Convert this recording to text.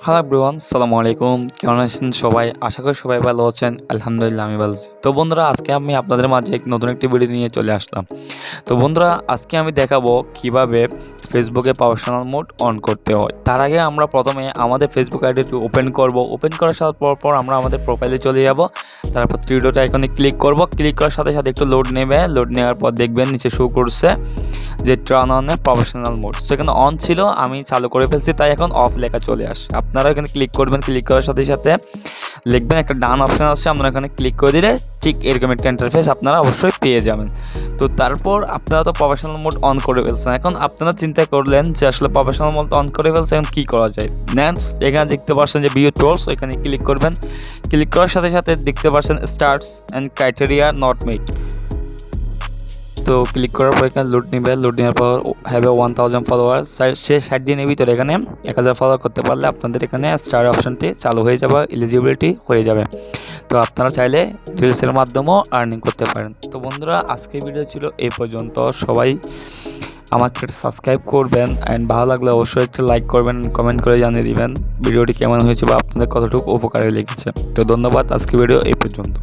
Hello everyone, আসসালামু আলাইকুম। কেমন আছেন সবাই? আশা করি সবাই ভালো আছেন। আলহামদুলিল্লাহ আমি ভালো আছি। তো বন্ধুরা, আজকে আমি আপনাদের মাঝে নতুন একটি ভিডিও নিয়ে চলে আসলাম। তো বন্ধুরা, আজকে আমি দেখাবো কিভাবে ফেসবুকে প্রফেশনাল মোড অন করতে হয়। তার আগে আমরা প্রথমে আমাদের ফেসবুক আইডিটি ওপেন করব। ওপেন করার সাথে পর আমরা আমাদের প্রোফাইলে চলে যাব। তারপর থ্রি ডট আইকনে ক্লিক করব। ক্লিক করার সাথে সাথে একটু লোড নেবে। লোড নেওয়ার পর দেখবেন নিচে শো করছে যে turn on a professional mode. সেখানে অন ছিল, আমি চালু করে ফেলছি, তাই এখন অফ লেখা চলে আসে। আপনারা এখানে ক্লিক করবেন। ক্লিক করার সাথে সাথে লিখবেন একটা ডান অপশান আসছে, আপনারা এখানে ক্লিক করে দিলে ঠিক এরকম একটা ইন্টারফেস আপনারা অবশ্যই পেয়ে যাবেন। তো তারপর আপনারা তো প্রফেশনাল মোড অন করে ফেলছেন। এখন আপনারা চিন্তা করলেন যে আসলে প্রফেশনাল মোড অন করে ফেলছেন, এখন কী করা যায়। নেক্সট এখানে দেখতে পাচ্ছেন যে ভিউ টুলস, এখানে ক্লিক করবেন। ক্লিক করার সাথে সাথে দেখতে পাচ্ছেন starts and criteria not made. তো ক্লিক করার পর এখানে লোড নেবে। লোড নেওয়ার পর হ্যাভ 1000 ফলোয়ার, সে 60 দিনের ভিতরে এখানে 1000 ফলোয়ার করতে পারলে আপনাদের এখানে স্টার অপশনটি চালু হয়ে যাবে, এলিজিবিলিটি হয়ে যাবে। তো আপনারা চাইলে রিলসের মাধ্যমেও আর্নিং করতে পারেন। তো বন্ধুরা, আজকের ভিডিও ছিল এই পর্যন্ত। সবাই আমাকে সাবস্ক্রাইব করবেন অ্যান্ড ভালো লাগলে অবশ্যই একটা লাইক করবেন, কমেন্ট করে জানিয়ে দিবেন ভিডিওটি কেমন হয়েছে বা আপনাদের কতটুকু উপকারে লেগেছে। তো ধন্যবাদ, আজকের ভিডিও এই পর্যন্ত।